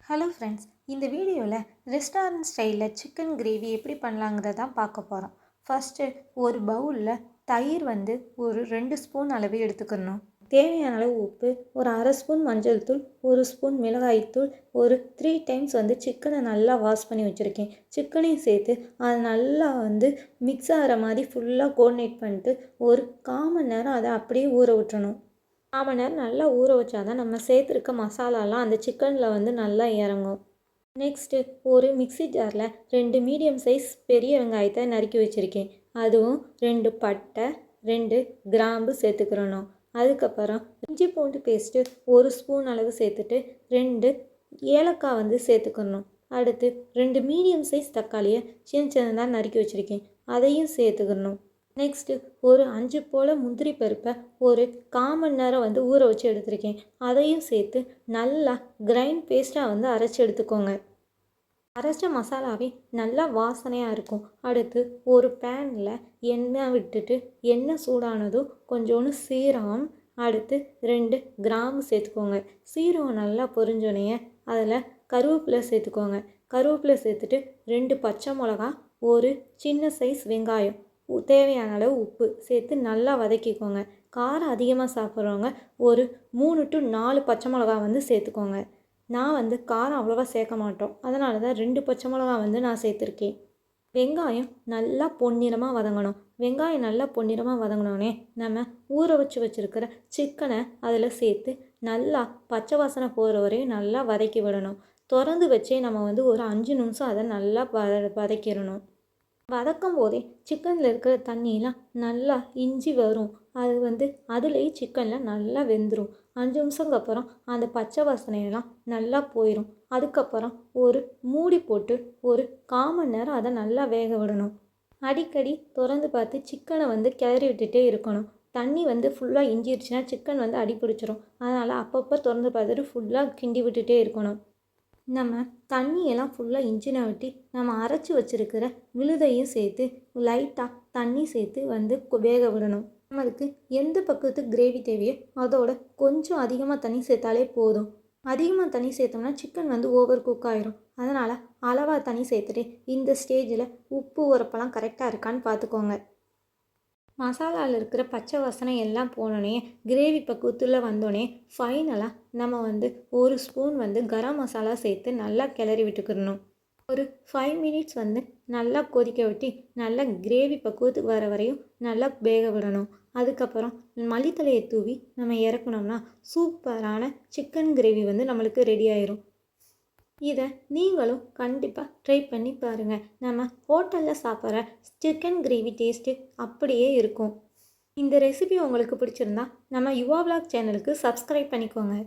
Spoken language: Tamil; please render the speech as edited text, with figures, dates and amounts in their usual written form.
ஹலோ ஃப்ரெண்ட்ஸ், இந்த வீடியோவில் ரெஸ்டாரண்ட் ஸ்டைலில் சிக்கன் கிரேவி எப்படி பண்ணலாங்கிறத தான் பார்க்க போகிறோம். ஃபஸ்ட்டு ஒரு பவுலில் தயிர் ஒரு 2 ஸ்பூன் அளவு எடுத்துக்கணும். தேவையான அளவு உப்பு, ஒரு அரை ஸ்பூன் மஞ்சள் தூள், ஒரு ஸ்பூன் மிளகாய்த்தூள், ஒரு 3 டைம்ஸ் சிக்கனை நல்லா வாஷ் பண்ணி வச்சுருக்கேன். சிக்கனையும் சேர்த்து அது நல்லா மிக்ஸ் ஆகிற மாதிரி ஃபுல்லாக கோஆர்டினேட் பண்ணிட்டு ஒரு 1/4 மணி நேரம் அதை அப்படியே ஊற விட்டுறணும். 1/4 மணி நேரம் நல்லா ஊற வச்சா தான் நம்ம சேர்த்துருக்க மசாலாலாம் அந்த சிக்கனில் நல்லா இறங்கும். நெக்ஸ்ட்டு ஒரு மிக்ஸி ஜாரில் 2 மீடியம் சைஸ் பெரிய வெங்காயத்தை நறுக்கி வச்சுருக்கேன். அதுவும் 2 பட்டை, 2 கிராம்பு சேர்த்துக்கிறணும். அதுக்கப்புறம் இஞ்சி பூண்டு பேஸ்ட்டு 1 ஸ்பூன் அளவு சேர்த்துட்டு 2 ஏலக்காய் சேர்த்துக்கணும். அடுத்து 2 மீடியம் சைஸ் தக்காளியை சின்னதாக நறுக்கி வச்சுருக்கேன். அதையும் சேர்த்துக்கணும். நெக்ஸ்ட்டு ஒரு 5 போல் முந்திரி பருப்பை ஒரு 1/4 மணி நேரம் ஊற வச்சு எடுத்துருக்கேன். அதையும் சேர்த்து நல்லா கிரைண்ட் பேஸ்ட்டாக அரைச்சி எடுத்துக்கோங்க. அரைச்ச மசாலாவே நல்லா வாசனையாக இருக்கும். அடுத்து ஒரு பேனில் எண்ணெய் விட்டுட்டு எண்ணெய் சூடானதும் கொஞ்சோண்டு சீரகம், அடுத்து 2 கிராம்பு சேர்த்துக்கோங்க. சீரகம் நல்லா பொரிஞ்சோடனே அதில் கருவேப்பிலை சேர்த்துக்கோங்க. கருவேப்பிலை சேர்த்துட்டு 2 பச்சை மிளகா, ஒரு சின்ன சைஸ் வெங்காயம், தேவையான அளவு உப்பு சேர்த்து நல்லா வதக்கிக்கோங்க. காரம் அதிகமாக சாப்பிட்றவங்க ஒரு 3 to 4 பச்சை மிளகா சேர்த்துக்கோங்க. நான் காரம் அவ்வளோவா சேர்க்க மாட்டோம், அதனால தான் 2 பச்சை மிளகா நான் சேர்த்துருக்கேன். வெங்காயம் நல்லா பொன்னிறமாக வதங்கணும். வெங்காயம் நல்லா பொன்னிறமாக வதங்கினோடனே நம்ம ஊற வச்சுருக்கிற சிக்கனை அதில் சேர்த்து நல்லா பச்சை வாசனை போகிற வரையும் நல்லா வதக்கி விடணும். திறந்து வச்சே நம்ம ஒரு 5 நிமிஷம் அதை நல்லா வதக்கிடணும். வதக்கும் போதே சிக்கனில் இருக்கிற தண்ணியெலாம் நல்லா இஞ்சி வரும். அது அதுலேயே சிக்கனில் நல்லா வெந்துடும். 5 நிமிஷத்துக்கு அப்புறம் அந்த பச்சை வாசனையெல்லாம் நல்லா போயிடும். அதுக்கப்புறம் ஒரு மூடி போட்டு ஒரு 1/4 மணி நேரம் அதை நல்லா வேக விடணும். அடிக்கடி திறந்து பார்த்து சிக்கனை கிளறி விட்டுட்டே இருக்கணும். தண்ணி ஃபுல்லாக இஞ்சிடுச்சுன்னா சிக்கன் அடி பிடிச்சிரும். அதனால் அப்பப்போ திறந்து பார்த்துட்டு ஃபுல்லாக கிண்டி விட்டுட்டே இருக்கணும். நம்ம தண்ணியெல்லாம் ஃபுல்லாக இன்ச்சினை விட்டு நம்ம அரைச்சி வச்சுருக்கிற விழுதையும் சேர்த்து லைட்டாக தண்ணி சேர்த்து வேக விடணும். நம்மளுக்கு எந்த பக்கத்துக்கு கிரேவி தேவையோ அதோட கொஞ்சம் அதிகமாக தண்ணி சேர்த்தாலே போதும். அதிகமாக தண்ணி சேர்த்தோம்னா சிக்கன் ஓவர் குக் ஆகிரும். அதனால் அளவாக தண்ணி சேர்த்துட்டு இந்த ஸ்டேஜில் உப்பு உரப்பெல்லாம் கரெக்டாக இருக்கான்னு பார்த்துக்கோங்க. மசாலாவில் இருக்கிற பச்சை வாசனை எல்லாம் போனோடனே கிரேவி பக்குவத்தில் வந்தோடனே ஃபைனலாக நம்ம ஒரு ஸ்பூன் கரம் மசாலா சேர்த்து நல்லா கிளறி விட்டுக்கிடணும். ஒரு 5 மினிட்ஸ் நல்லா கொதிக்க விட்டு நல்லா கிரேவி பக்குவத்துக்கு வர வரையும் நல்லா வேக விடணும். அதுக்கப்புறம் மல்லித்தலையை தூவி நம்ம இறக்கணும்னா சூப்பரான சிக்கன் கிரேவி நம்மளுக்கு ரெடி ஆயிரும். இதை நீங்களும் கண்டிப்பாக ட்ரை பண்ணி பாருங்கள். நம்ம ஹோட்டலில் சாப்பிட்ற சிக்கன் கிரேவி டேஸ்ட்டு அப்படியே இருக்கும். இந்த ரெசிபி உங்களுக்கு பிடிச்சிருந்தா நம்ம யுவா விலாக் சேனலுக்கு சப்ஸ்கிரைப் பண்ணிக்கோங்க.